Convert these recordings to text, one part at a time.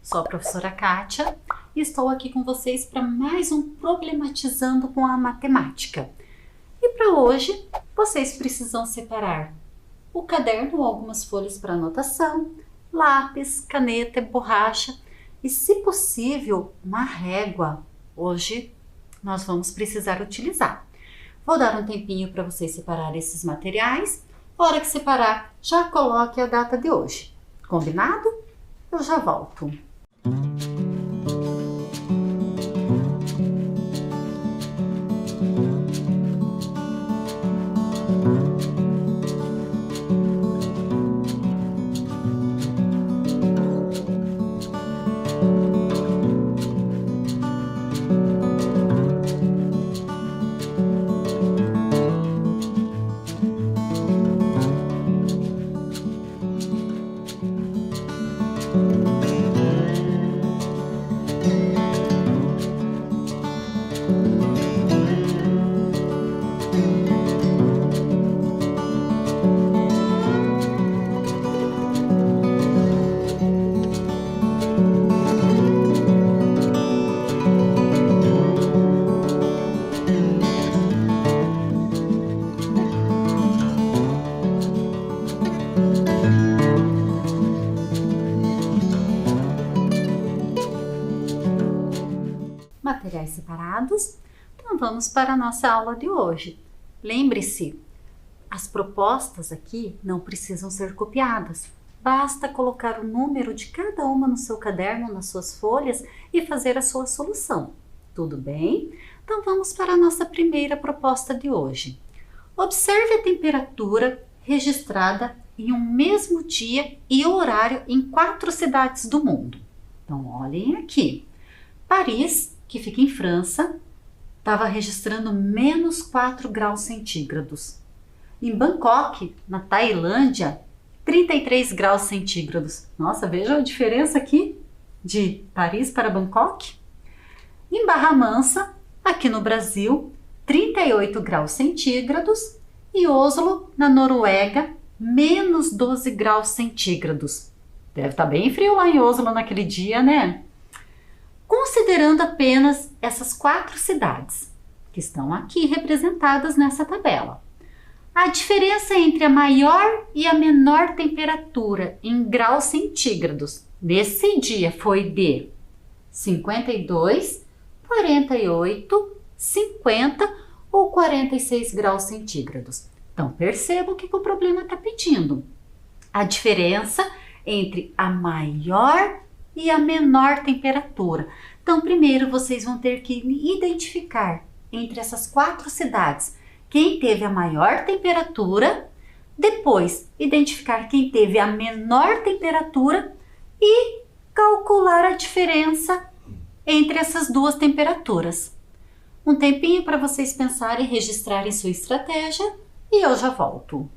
Sou a professora Kátia e estou aqui com vocês para mais um Problematizando com a Matemática. E para hoje, vocês precisam separar o caderno ou algumas folhas para anotação, lápis, caneta e borracha e, se possível, uma régua. Hoje nós vamos precisar utilizar. Vou dar um tempinho para vocês separarem esses materiais. A hora que separar, já coloque a data de hoje. Combinado? Eu já volto. Materiais separados, então vamos para a nossa aula de hoje. Lembre-se, as propostas aqui não precisam ser copiadas, basta colocar o número de cada uma no seu caderno, nas suas folhas e fazer a sua solução. Tudo bem? Então vamos para a nossa primeira proposta de hoje. Observe a temperatura registrada em um mesmo dia e horário em 4 cidades do mundo. Então olhem aqui, Paris, que fica em França, estava registrando menos 4 graus centígrados. Em Bangkok, na Tailândia, 33 graus centígrados. Nossa, vejam a diferença aqui de Paris para Bangkok. Em Barra Mansa, aqui no Brasil, 38 graus centígrados. E Oslo, na Noruega, menos 12 graus centígrados. Deve estar bem frio lá em Oslo naquele dia, né? Considerando apenas essas 4 cidades, que estão aqui representadas nessa tabela. A diferença entre a maior e a menor temperatura em graus centígrados nesse dia foi de 52, 48, 50 ou 46 graus centígrados. Então percebam o que o problema está pedindo. A diferença entre a maior e a menor temperatura. Então, primeiro vocês vão ter que identificar entre essas 4 cidades quem teve a maior temperatura, depois identificar quem teve a menor temperatura e calcular a diferença entre essas duas temperaturas. Um tempinho para vocês pensarem e registrarem sua estratégia e eu já volto.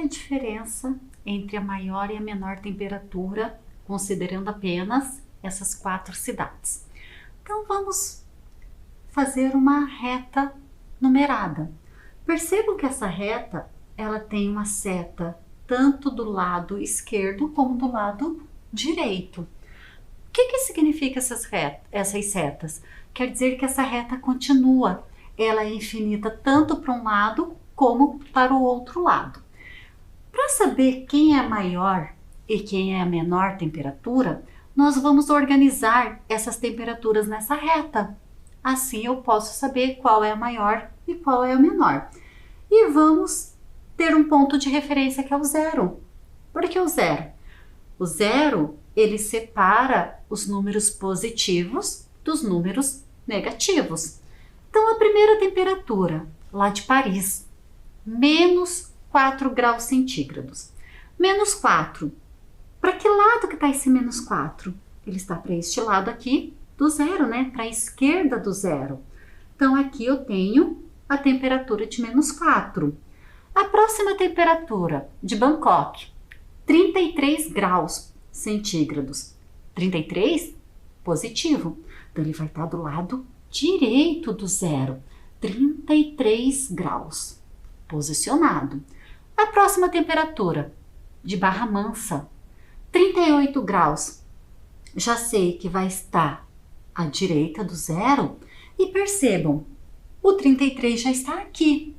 é a diferença entre a maior e a menor temperatura, considerando apenas essas 4 cidades. Então vamos fazer uma reta numerada. Percebam que essa reta ela tem uma seta tanto do lado esquerdo como do lado direito. O que significa essas setas? Quer dizer que essa reta continua, ela é infinita tanto para um lado como para o outro lado. Para saber quem é a maior e quem é a menor temperatura, nós vamos organizar essas temperaturas nessa reta. Assim eu posso saber qual é a maior e qual é a menor. E vamos ter um ponto de referência que é o zero. Por que o zero? O zero, ele separa os números positivos dos números negativos. Então, a primeira temperatura, lá de Paris, menos 4 graus centígrados. Menos 4. Para que lado que está esse menos 4? Ele está para este lado aqui do zero, né? Para a esquerda do zero. Então, aqui eu tenho a temperatura de menos 4. A próxima temperatura de Bangkok, 33 graus centígrados. 33, positivo. Então, ele vai estar do lado direito do zero. 33 graus, posicionado. A próxima temperatura de Barra Mansa, 38 graus. Já sei que vai estar à direita do zero. E percebam, o 33 já está aqui.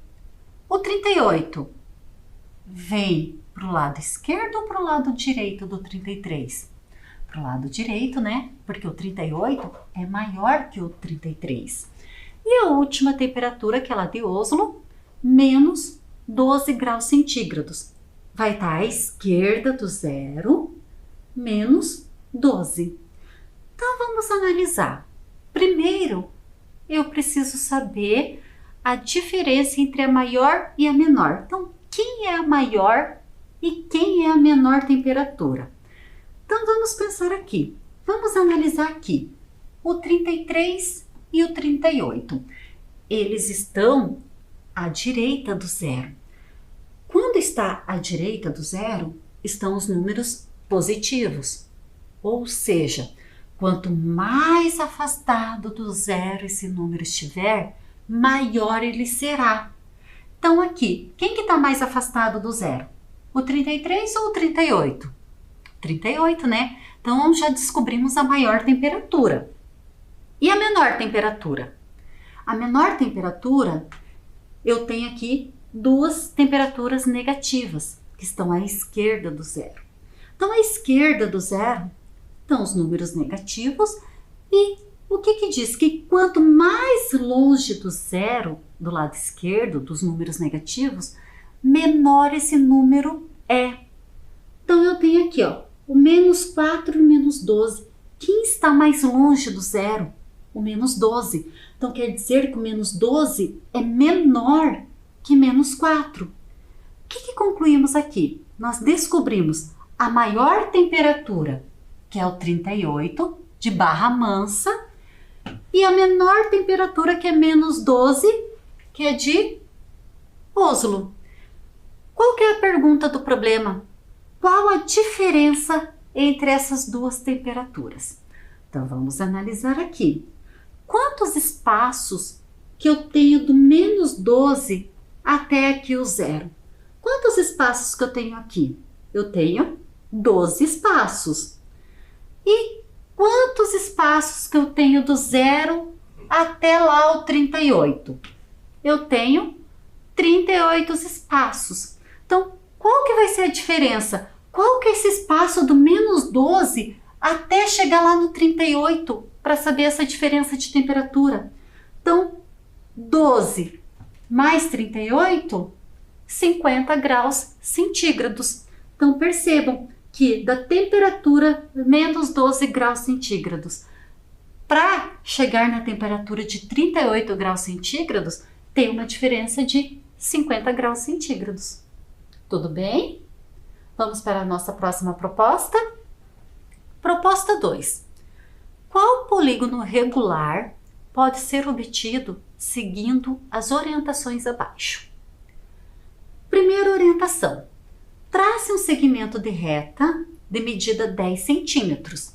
O 38 vem para o lado esquerdo ou para o lado direito do 33? Para o lado direito, né? Porque o 38 é maior que o 33. E a última temperatura, que é lá de Oslo, menos 12 graus centígrados. Vai estar à esquerda do zero, menos 12. Então, vamos analisar. Primeiro, eu preciso saber a diferença entre a maior e a menor. Então, quem é a maior e quem é a menor temperatura? Então, vamos pensar aqui. Vamos analisar aqui o 33 e o 38. Eles estão à direita do zero. Quando está à direita do zero, estão os números positivos. Ou seja, quanto mais afastado do zero esse número estiver, maior ele será. Então aqui, quem que está mais afastado do zero? O 33 ou o 38? 38, né? Então já descobrimos a maior temperatura. E a menor temperatura? A menor temperatura, eu tenho aqui duas temperaturas negativas, que estão à esquerda do zero. Então, à esquerda do zero estão os números negativos e o que diz? Que quanto mais longe do zero, do lado esquerdo, dos números negativos, menor esse número é. Então, eu tenho aqui, ó, o menos 4 e o menos 12. Quem está mais longe do zero? O menos 12. Então, quer dizer que o menos 12 é menor que menos 4. O que concluímos aqui? Nós descobrimos a maior temperatura, que é o 38, de Barra Mansa, e a menor temperatura, que é menos 12, que é de Oslo. Qual que é a pergunta do problema? Qual a diferença entre essas duas temperaturas? Então, vamos analisar aqui. Quantos espaços que eu tenho do menos 12 até aqui o zero? Quantos espaços que eu tenho aqui? Eu tenho 12 espaços. E quantos espaços que eu tenho do zero até lá o 38? Eu tenho 38 espaços. Então, qual que vai ser a diferença? Qual que é esse espaço do menos 12 até chegar lá no 38 para saber essa diferença de temperatura? Então, 12 mais 38, 50 graus centígrados. Então, percebam que da temperatura menos 12 graus centígrados para chegar na temperatura de 38 graus centígrados, tem uma diferença de 50 graus centígrados. Tudo bem? Vamos para a nossa próxima proposta. Proposta 2. Qual polígono regular pode ser obtido seguindo as orientações abaixo? Primeira orientação. Trace um segmento de reta de medida 10 centímetros,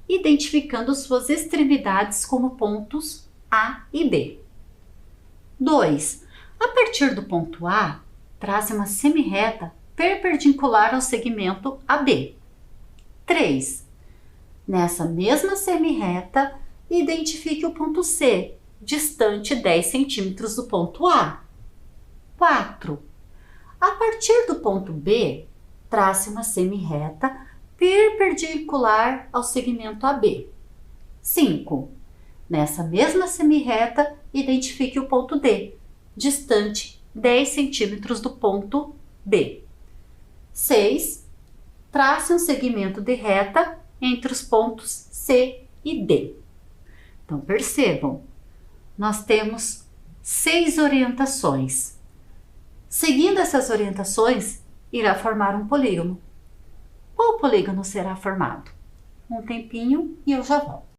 identificando suas extremidades como pontos A e B. 2. A partir do ponto A, trace uma semirreta perpendicular ao segmento AB. 3. Nessa mesma semirreta, identifique o ponto C, distante 10 centímetros do ponto A. 4. A partir do ponto B, trace uma semirreta perpendicular ao segmento AB. 5. Nessa mesma semirreta, identifique o ponto D, distante 10 centímetros do ponto B. 6. Trace um segmento de reta entre os pontos C e D. Então, percebam, nós temos 6 orientações. Seguindo essas orientações, irá formar um polígono. Qual polígono será formado? Um tempinho e eu já volto.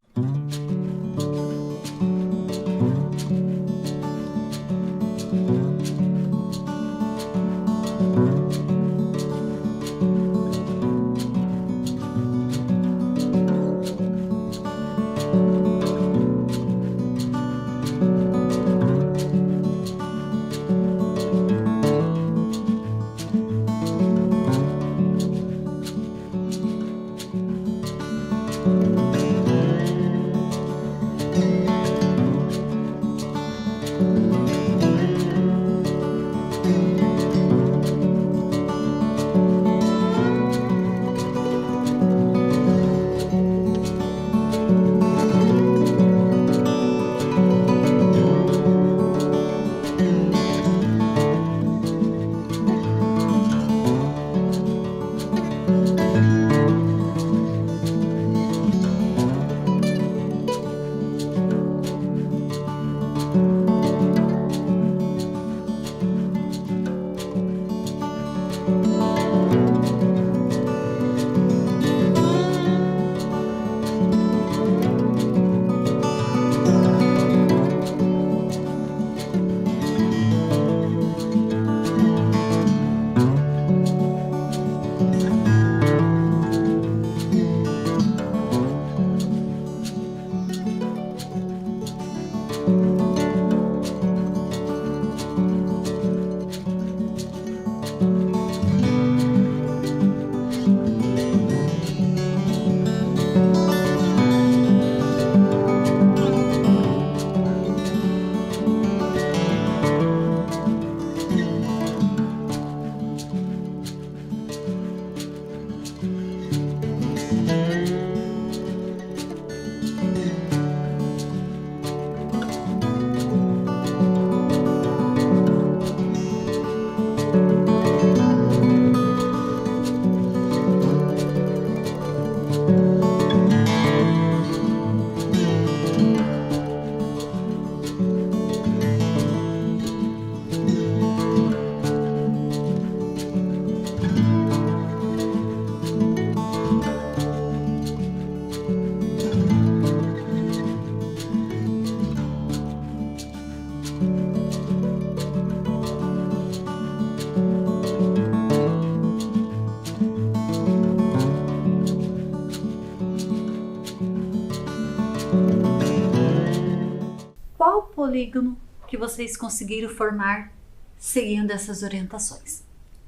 Qual polígono que vocês conseguiram formar seguindo essas orientações?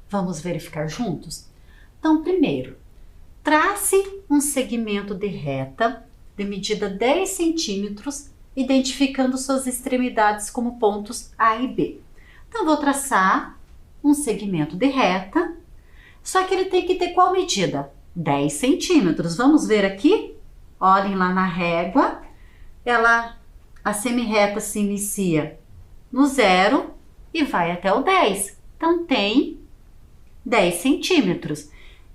Vamos verificar juntos? Então, primeiro, trace um segmento de reta de medida 10 centímetros, identificando suas extremidades como pontos A e B. Então, vou traçar um segmento de reta, só que ele tem que ter qual medida? 10 centímetros. Vamos ver aqui? Olhem lá na régua, a semirreta se inicia no 0 e vai até o 10. Então, tem 10 centímetros.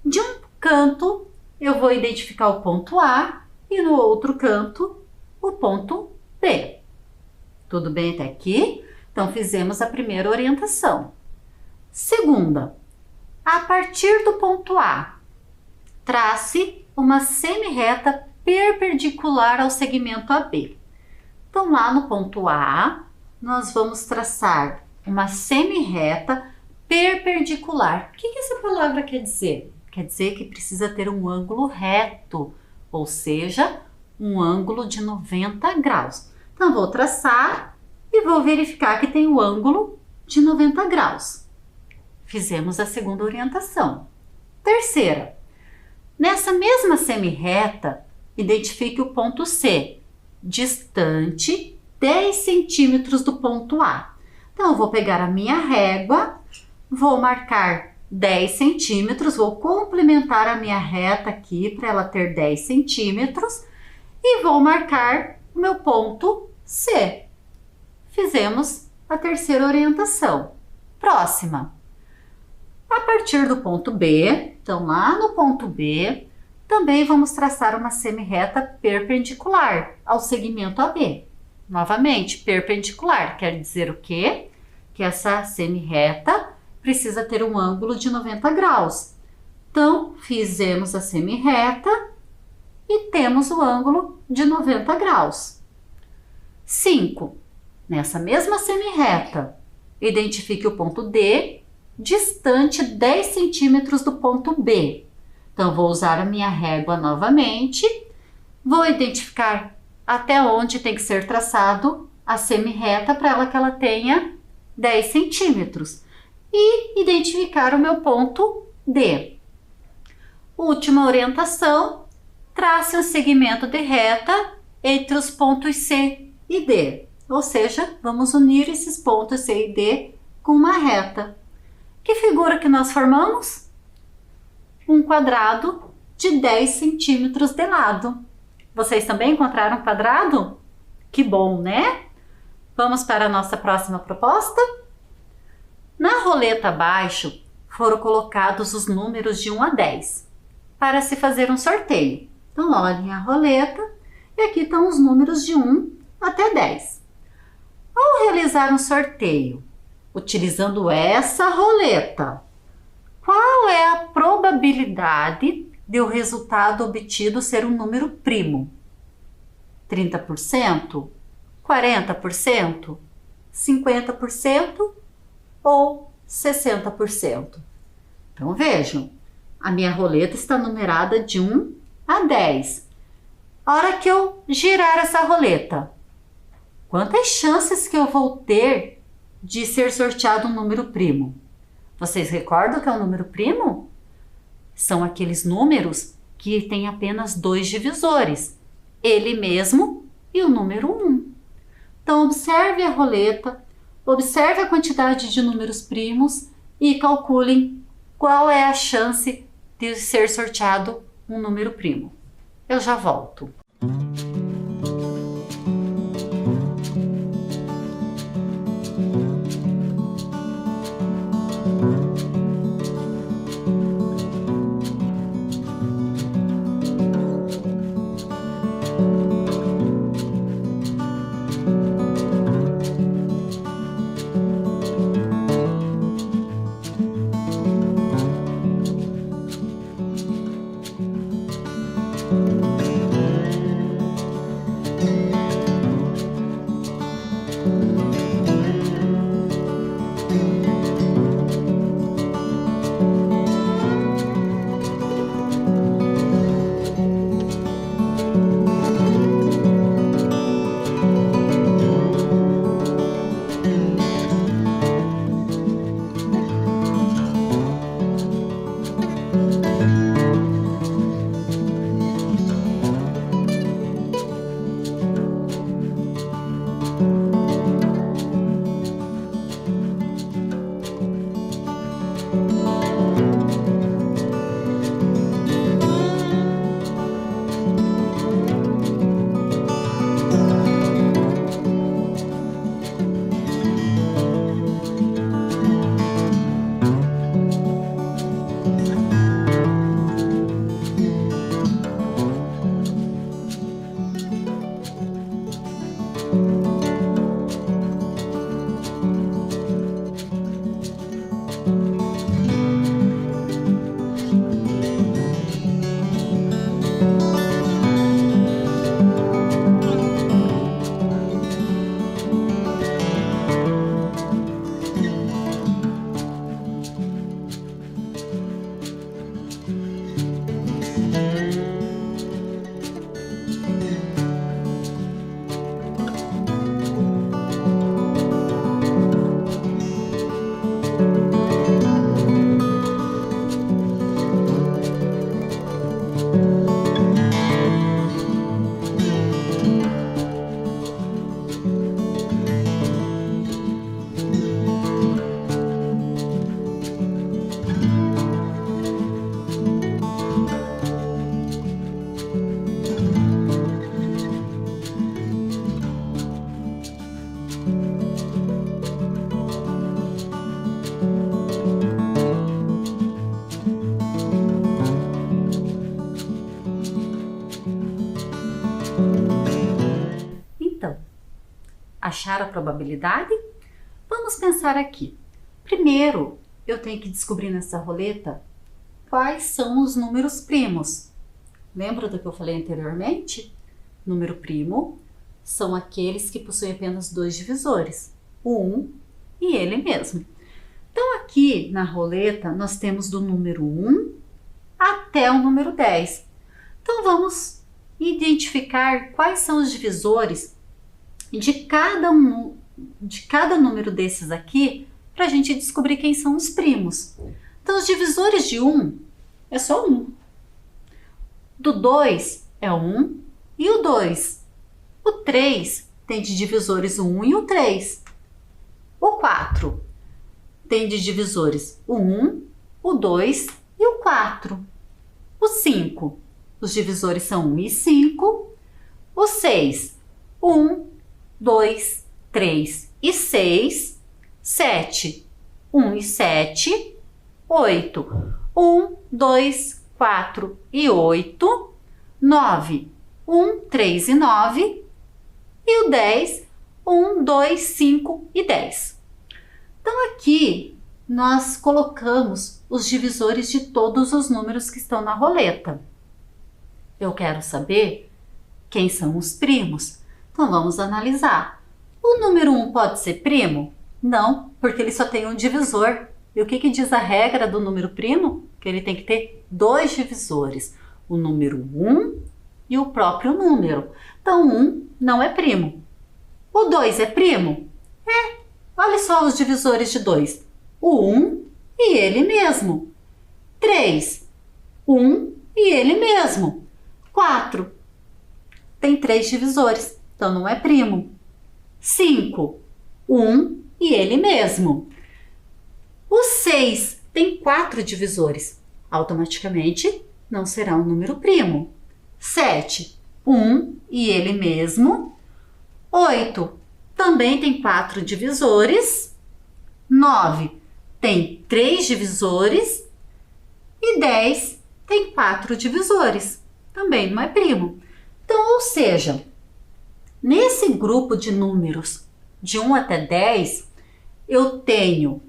De um canto, eu vou identificar o ponto A e no outro canto, o ponto B. Tudo bem até aqui? Então, fizemos a primeira orientação. Segunda, a partir do ponto A, trace uma semirreta perpendicular ao segmento AB. Então, lá no ponto A, nós vamos traçar uma semirreta perpendicular. O que essa palavra quer dizer? Quer dizer que precisa ter um ângulo reto, ou seja, um ângulo de 90 graus. Então, vou traçar e vou verificar que tem o ângulo de 90 graus. Fizemos a segunda orientação. Terceira, nessa mesma semi-reta, identifique o ponto C, distante 10 centímetros do ponto A. Então, eu vou pegar a minha régua, vou marcar 10 centímetros, vou complementar a minha reta aqui para ela ter 10 centímetros e vou marcar o meu ponto C. Fizemos a terceira orientação. Próxima. A partir do ponto B, então lá no ponto B, também vamos traçar uma semi-reta perpendicular ao segmento AB. Novamente, perpendicular quer dizer o quê? Que essa semi-reta precisa ter um ângulo de 90 graus. Então, fizemos a semi-reta e temos o ângulo de 90 graus. 5. Nessa mesma semi-reta, identifique o ponto D, distante 10 centímetros do ponto B. Então, vou usar a minha régua novamente, vou identificar até onde tem que ser traçado a semi-reta para que ela tenha 10 centímetros e identificar o meu ponto D. Última orientação, trace um segmento de reta entre os pontos C e D, ou seja, vamos unir esses pontos C e D com uma reta. Que figura que nós formamos? Um quadrado de 10 centímetros de lado. Vocês também encontraram um quadrado? Que bom, né? Vamos para a nossa próxima proposta? Na roleta abaixo foram colocados os números de 1 a 10 para se fazer um sorteio. Então, olhem a roleta e aqui estão os números de 1 até 10. Ao realizar um sorteio, utilizando essa roleta, qual é a probabilidade de o resultado obtido ser um número primo? 30%? 40%? 50%? Ou 60%? Então, vejam, a minha roleta está numerada de 1 a 10. A hora que eu girar essa roleta, quantas chances que eu vou ter de ser sorteado um número primo? Vocês recordam que é um número primo? São aqueles números que têm apenas 2 divisores, ele mesmo e o número 1. Então, observe a roleta, observe a quantidade de números primos e calculem qual é a chance de ser sorteado um número primo. Eu já volto. achar a probabilidade? Vamos pensar aqui. Primeiro, eu tenho que descobrir nessa roleta quais são os números primos. Lembra do que eu falei anteriormente? Número primo são aqueles que possuem apenas dois divisores, o 1 e ele mesmo. Então aqui na roleta nós temos do número 1 até o número 10. Então vamos identificar quais são os divisores de cada número desses aqui para a gente descobrir quem são os primos. Então os divisores de 1 é só 1. Do 2 é 1 e o 2. O 3 tem de divisores o 1 e o 3. O 4 tem de divisores o 1, o 2 e o 4. O 5, os divisores são 1 e 5. O 6, 1, 2, 3 e 6. 7, 1 e 7. 8, 1, 2, 4 e 8. 9, 1, 3 e 9. E o 10, 1, 2, 5 e 10. Então aqui nós colocamos os divisores de todos os números que estão na roleta. Eu quero saber quem são os primos. Então vamos analisar. O número 1 pode ser primo? Não, porque ele só tem um divisor. E o que diz a regra do número primo? Que ele tem que ter dois divisores. O número 1 e o próprio número. Então 1 não é primo. O 2 é primo? É. Olha só os divisores de 2. O 1 e ele mesmo. 3, 1 e ele mesmo. 4, tem 3 divisores, então não é primo. 5, 1 e ele mesmo. O 6 tem 4 divisores, automaticamente não será um número primo. 7, 1 e ele mesmo. 8, também tem 4 divisores. 9 tem 3 divisores. E 10 tem 4 divisores. Também não é primo. Então, ou seja, nesse grupo de números de 1 até 10, eu tenho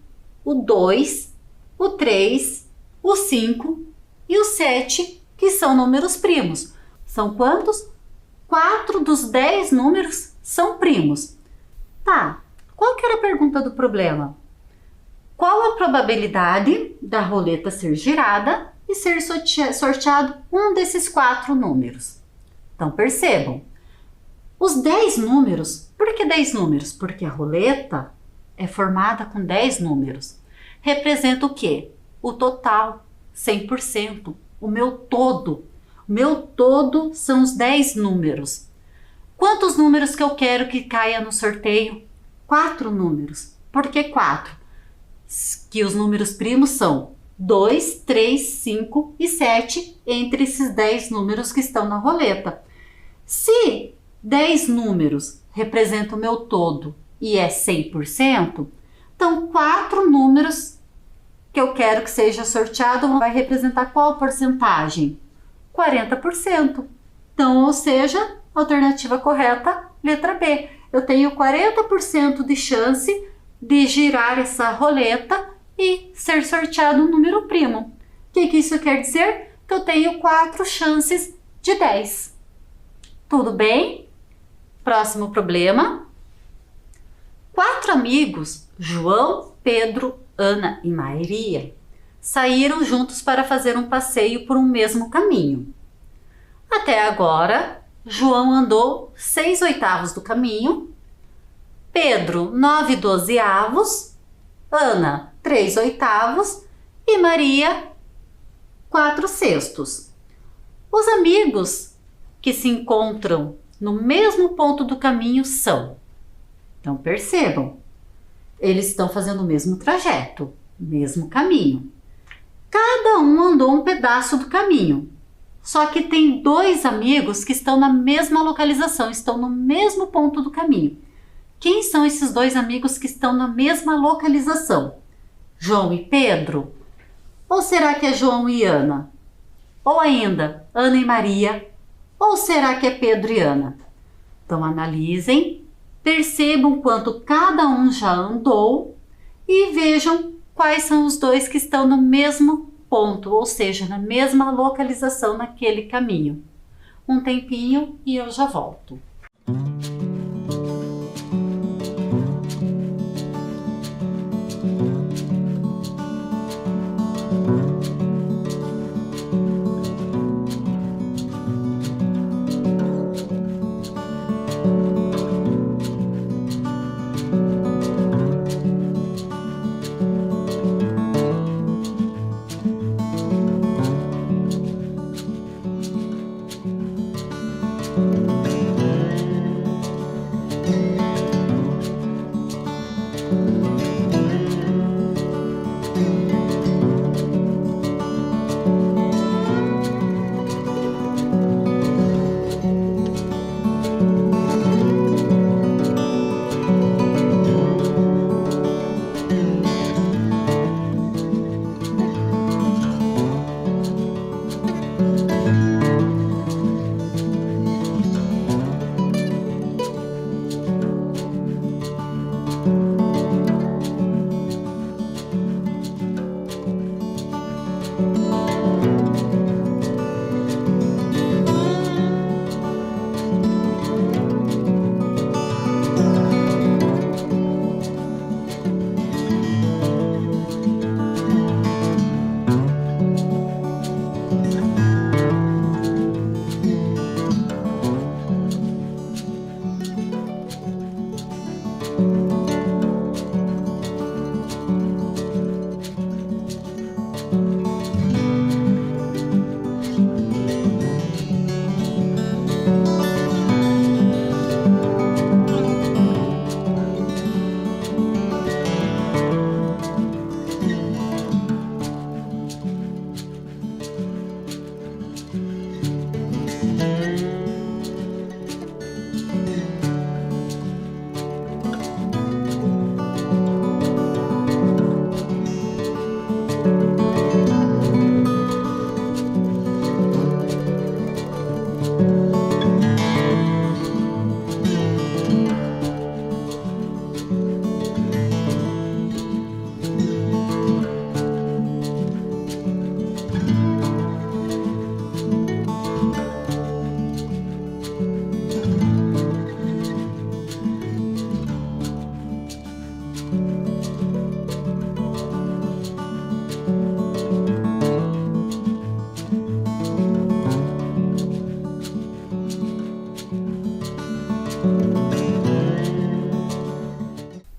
o 2, o 3, o 5 e o 7, que são números primos. São quantos? 4 dos 10 números são primos. Tá, qual que era a pergunta do problema? Qual a probabilidade da roleta ser girada e ser sorteado um desses 4 números? Então percebam, os 10 números, por que 10 números? Porque a roleta é formada com 10 números. Representa o quê? O total, 100%, o meu todo. O meu todo são os 10 números. Quantos números que eu quero que caia no sorteio? 4 números. Por que 4? Que os números primos são 2, 3, 5 e 7 entre esses 10 números que estão na roleta. Se 10 números representam o meu todo e é 100%, então 4 números que eu quero que seja sorteado vai representar qual porcentagem? 40%. Então, ou seja, alternativa correta, letra B. Eu tenho 40% de chance de girar essa roleta e ser sorteado um número primo. O que isso quer dizer? Que eu tenho 4 chances de 10. Tudo bem? Próximo problema. 4 amigos, João, Pedro, Ana e Maria, saíram juntos para fazer um passeio por um mesmo caminho. Até agora, João andou 6/8 do caminho, Pedro 9/12, Ana 3/8 e Maria 4/6. Os amigos que se encontram no mesmo ponto do caminho são. Então percebam, eles estão fazendo o mesmo trajeto, o mesmo caminho. Cada um andou um pedaço do caminho. Só que tem 2 amigos que estão na mesma localização, estão no mesmo ponto do caminho. Quem são esses 2 amigos que estão na mesma localização? João e Pedro? Ou será que é João e Ana? Ou ainda, Ana e Maria? Ou será que é Pedro e Ana? Então analisem Percebam quanto cada um já andou e vejam quais são os dois que estão no mesmo ponto, ou seja, na mesma localização naquele caminho. Um tempinho e eu já volto.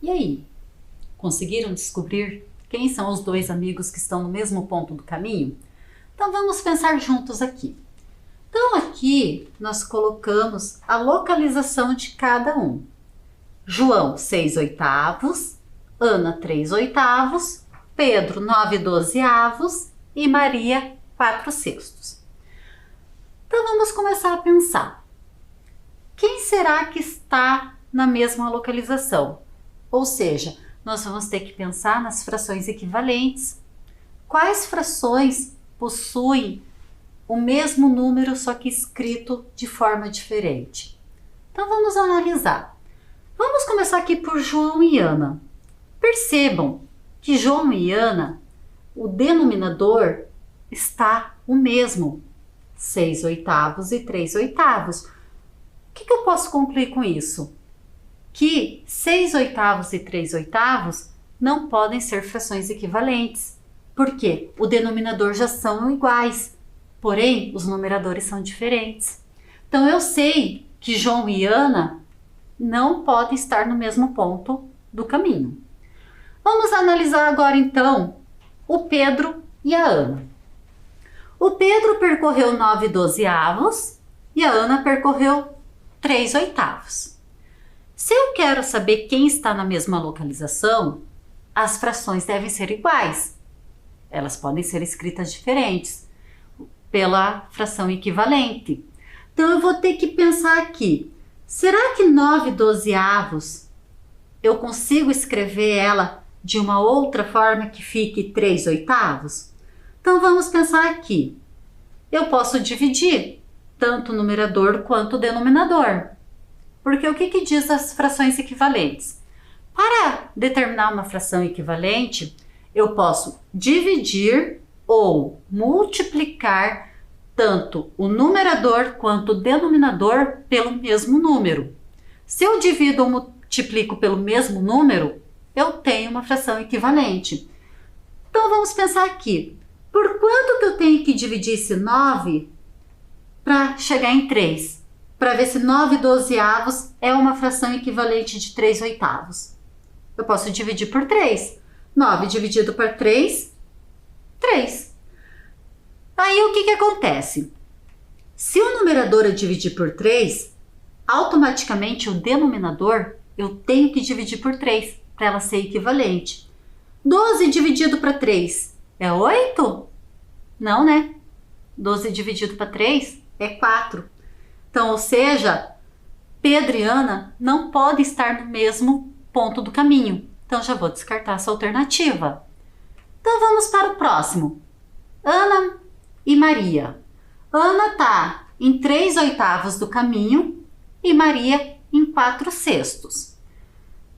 E aí, conseguiram descobrir quem são os dois amigos que estão no mesmo ponto do caminho? Então vamos pensar juntos aqui. Então aqui nós colocamos a localização de cada um. João 6/8, Ana 3/8, Pedro 9/12 e Maria 4/6. Então vamos começar a pensar. Quem será que está na mesma localização? Ou seja, nós vamos ter que pensar nas frações equivalentes. Quais frações possuem o mesmo número, só que escrito de forma diferente? Então vamos analisar. Vamos começar aqui por João e Ana. Percebam que João e Ana, o denominador está o mesmo, 6/8 e 3/8. O que eu posso concluir com isso? Que 6/8 e 3/8 não podem ser frações equivalentes, porque o denominador já são iguais, porém os numeradores são diferentes. Então eu sei que João e Ana não podem estar no mesmo ponto do caminho. Vamos analisar agora então o Pedro e a Ana. O Pedro percorreu 9/12 e a Ana percorreu 3/8. Se eu quero saber quem está na mesma localização, as frações devem ser iguais. Elas podem ser escritas diferentes pela fração equivalente. Então eu vou ter que pensar aqui, será que 9/12 eu consigo escrever ela de uma outra forma que fique 3/8? Então vamos pensar aqui. Eu posso dividir tanto o numerador quanto o denominador. Porque o que diz as frações equivalentes? Para determinar uma fração equivalente, eu posso dividir ou multiplicar tanto o numerador quanto o denominador pelo mesmo número. Se eu divido ou multiplico pelo mesmo número, eu tenho uma fração equivalente. Então vamos pensar aqui. Por quanto que eu tenho que dividir esse 9 para chegar em 3? Para ver se 9/12 é uma fração equivalente de 3/8. Eu posso dividir por 3. 9 dividido por 3, 3. Aí o que acontece? Se o numerador eu dividir por 3, automaticamente o denominador eu tenho que dividir por 3 para ela ser equivalente. 12 dividido para 3 é 8? Não, né? 12 dividido para 3 é 4. Então, ou seja, Pedro e Ana não podem estar no mesmo ponto do caminho. Então, já vou descartar essa alternativa. Então, vamos para o próximo. Ana e Maria. Ana está em 3/8 do caminho e Maria em 4/6.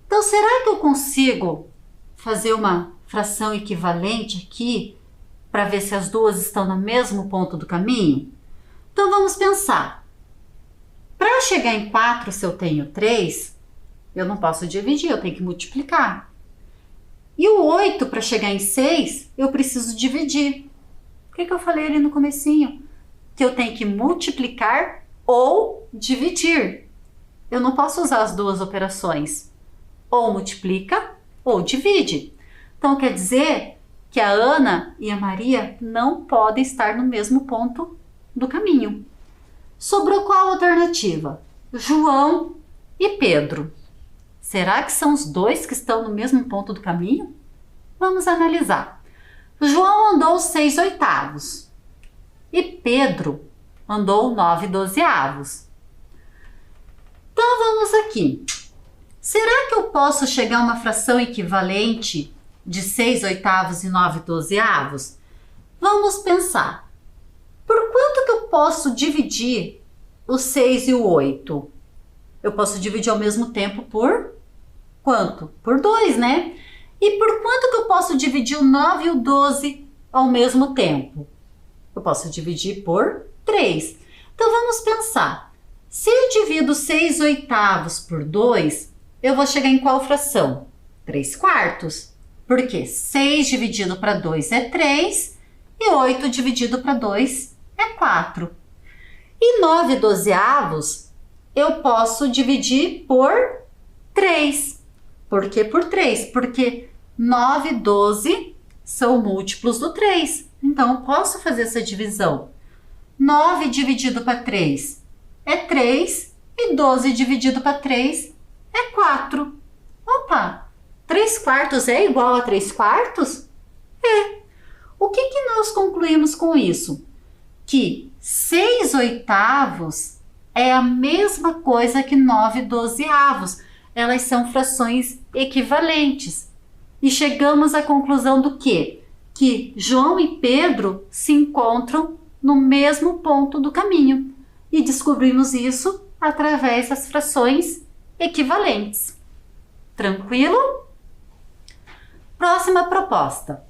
Então, será que eu consigo fazer uma fração equivalente aqui para ver se as duas estão no mesmo ponto do caminho? Então, vamos pensar. Para chegar em 4, se eu tenho 3, eu não posso dividir, eu tenho que multiplicar. E o 8, para chegar em 6, eu preciso dividir. O que eu falei ali no comecinho? Que eu tenho que multiplicar ou dividir. Eu não posso usar as duas operações. Ou multiplica ou divide. Então, quer dizer que a Ana e a Maria não podem estar no mesmo ponto do caminho. Sobrou qual alternativa? João e Pedro. Será que são os dois que estão no mesmo ponto do caminho? Vamos analisar. João andou 6/8 e Pedro andou 9/12. Então vamos aqui. Será que eu posso chegar a uma fração equivalente de 6/8 e 9/12? Vamos pensar. Por quanto que eu posso dividir o 6 e o 8? Eu posso dividir ao mesmo tempo por quanto? Por 2, né? E por quanto que eu posso dividir o 9 e o 12 ao mesmo tempo? Eu posso dividir por 3. Então vamos pensar. Se eu divido 6/8 por 2, eu vou chegar em qual fração? 3/4. Porque 6 dividido para 2 é 3 e 8 dividido para 2 é 4. E 9/12 eu posso dividir por 3. Por que por 3? Porque 9 e 12 são múltiplos do 3. Então, eu posso fazer essa divisão. 9 dividido para 3 é 3 e 12 dividido para 3 é 4. Opa! 3/4 é igual a 3/4? É. O que nós concluímos com isso? Que 6/8 é a mesma coisa que 9/12. Elas são frações equivalentes. E chegamos à conclusão do quê? Que João e Pedro se encontram no mesmo ponto do caminho. E descobrimos isso através das frações equivalentes. Tranquilo? Próxima proposta.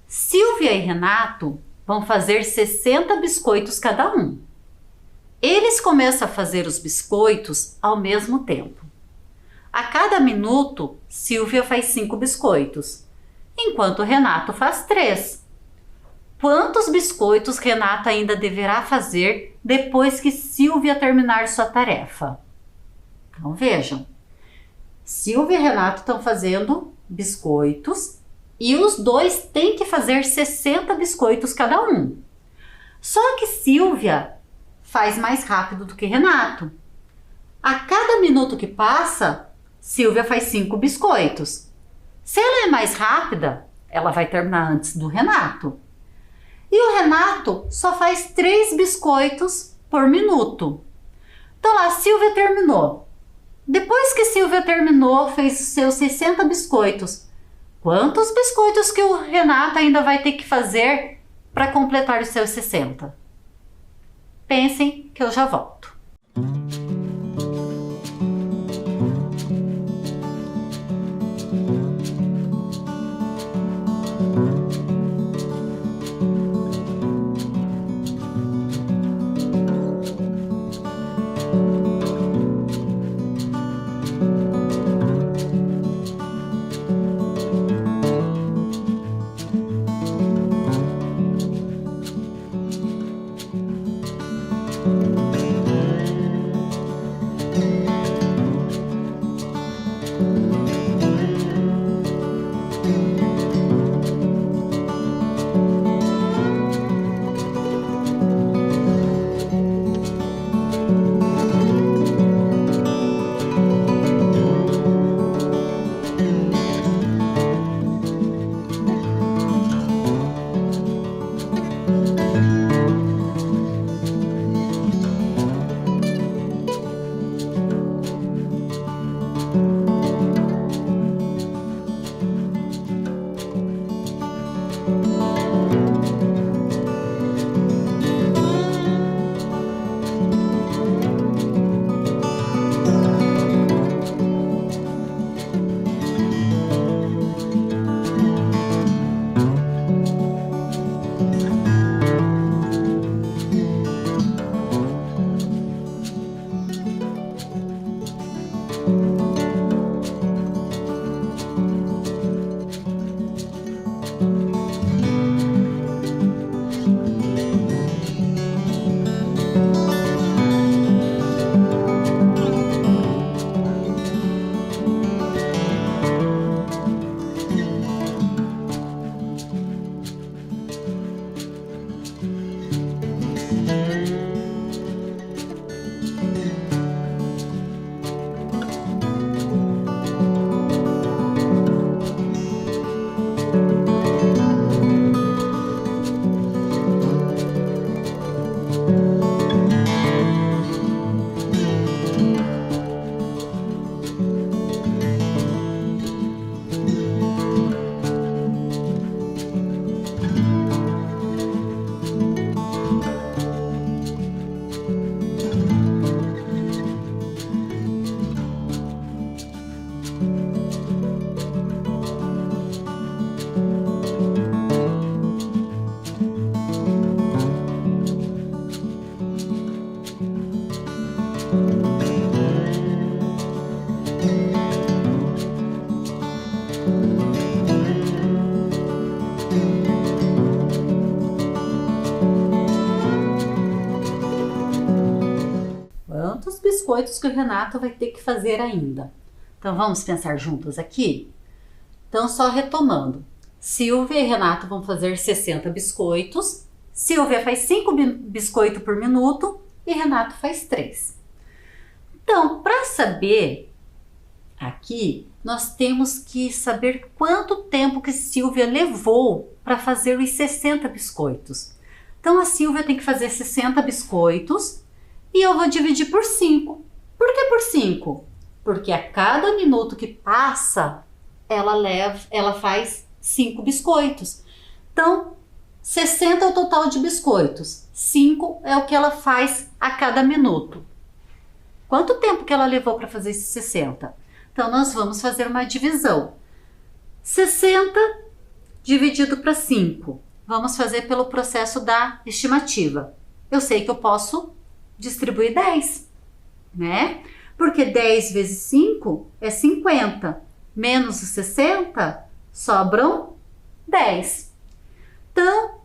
Silvia e Renato vão fazer 60 biscoitos cada um. Eles começam a fazer os biscoitos ao mesmo tempo. A cada minuto, Silvia faz 5 biscoitos, enquanto Renato faz 3. Quantos biscoitos Renato ainda deverá fazer depois que Silvia terminar sua tarefa? Então vejam, Silvia e Renato estão fazendo biscoitos e os dois têm que fazer 60 biscoitos cada um. Só que Silvia faz mais rápido do que Renato. A cada minuto que passa, Silvia faz 5 biscoitos. Se ela é mais rápida, ela vai terminar antes do Renato. E o Renato só faz 3 biscoitos por minuto. Então a Silvia terminou. Depois que Silvia terminou, fez os seus 60 biscoitos. Quantos biscoitos que o Renato ainda vai ter que fazer para completar os seus 60? Pensem que eu já volto. Quantos biscoitos que o Renato vai ter que fazer ainda? Então vamos pensar juntos aqui? Então só retomando. Silvia e Renato vão fazer 60 biscoitos. Silvia faz 5 biscoitos por minuto e Renato faz 3. Então, para saber aqui, nós temos que saber quanto tempo que Silvia levou para fazer os 60 biscoitos. Então a Silvia tem que fazer 60 biscoitos e eu vou dividir por 5. Por que por 5? Porque a cada minuto que passa, ela faz 5 biscoitos. Então, 60 é o total de biscoitos. 5 é o que ela faz a cada minuto. Quanto tempo que ela levou para fazer esses 60? Então, nós vamos fazer uma divisão. 60 dividido para 5. Vamos fazer pelo processo da estimativa. Eu sei que eu posso distribuir 10, né? Porque 10 vezes 5 é 50. Menos os 60, sobram 10. Então,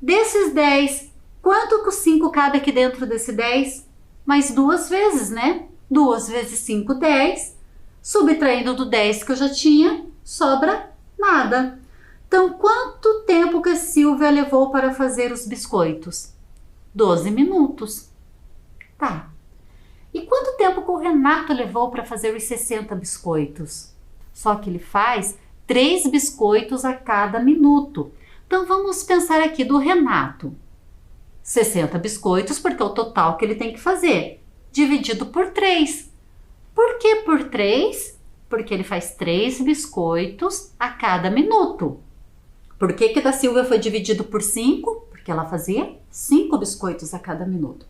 desses 10, quanto que o 5 cabe aqui dentro desse 10? Mais 2 vezes, né? 2 vezes 5, 10. Subtraindo do 10 que eu já tinha, sobra nada. Então, quanto tempo que a Silvia levou para fazer os biscoitos? 12 minutos. Tá. E quanto tempo que o Renato levou para fazer os 60 biscoitos? Só que ele faz 3 biscoitos a cada minuto. Então, vamos pensar aqui do Renato. 60 biscoitos, porque é o total que ele tem que fazer, dividido por 3. Por que por 3? Porque ele faz 3 biscoitos a cada minuto. Por que que da Silvia foi dividido por 5? Porque ela fazia 5 biscoitos a cada minuto.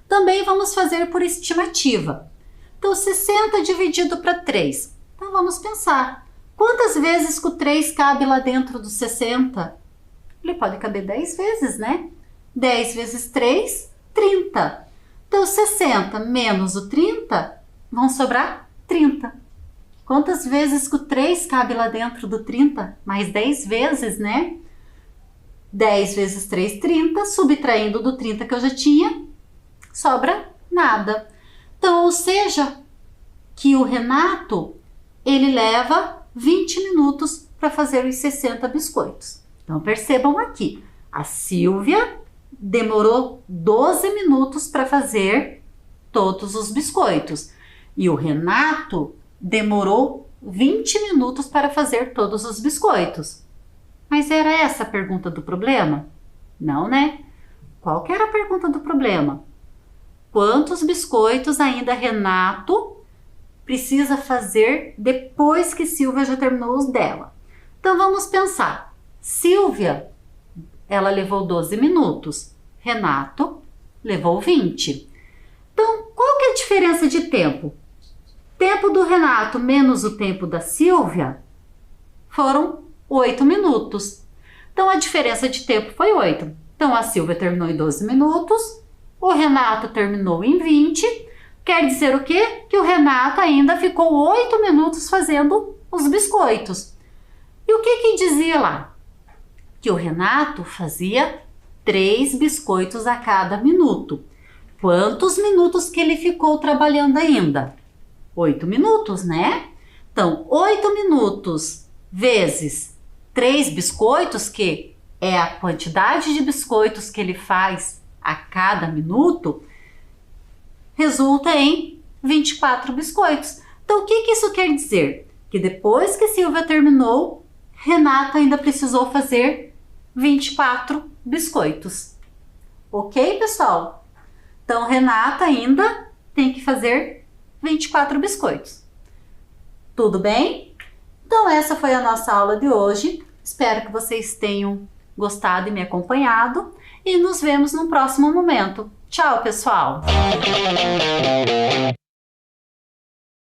Também vamos fazer por estimativa. Então, 60 dividido para 3. Então, vamos pensar. Quantas vezes que o 3 cabe lá dentro dos 60? Ele pode caber 10 vezes, né? 10 vezes 3, 30. Então, 60 menos o 30, vão sobrar 30. Quantas vezes que o 3 cabe lá dentro do 30? Mais 10 vezes, né? 10 vezes 3, 30. Subtraindo do 30 que eu já tinha, sobra nada. Então, ou seja, que o Renato, ele leva 20 minutos para fazer os 60 biscoitos. Então, percebam aqui, a Silvia demorou 12 minutos para fazer todos os biscoitos. E o Renato demorou 20 minutos para fazer todos os biscoitos. Mas era essa a pergunta do problema? Não, né? Qual que era a pergunta do problema? Quantos biscoitos ainda Renato precisa fazer depois que Silvia já terminou os dela? Então vamos pensar. Silvia, ela levou 12 minutos. Renato levou 20. Então, qual que é a diferença de tempo? Tempo do Renato menos o tempo da Silvia foram 8 minutos. Então, a diferença de tempo foi 8. Então, a Silvia terminou em 12 minutos. O Renato terminou em 20, Quer dizer o quê? Que o Renato ainda ficou 8 minutos fazendo os biscoitos. E o que dizia lá? Que o Renato fazia 3 biscoitos a cada minuto. Quantos minutos que ele ficou trabalhando ainda? 8 minutos, né? Então, 8 minutos vezes 3 biscoitos, que é a quantidade de biscoitos que ele faz a cada minuto, resulta em 24 biscoitos. Então, o que isso quer dizer? Que depois que Silvia terminou, Renata ainda precisou fazer 24 biscoitos. Ok, pessoal? Então, Renata ainda tem que fazer 24 biscoitos. Tudo bem? Então, essa foi a nossa aula de hoje. Espero que vocês tenham gostado e me acompanhado. E nos vemos no próximo momento. Tchau, pessoal!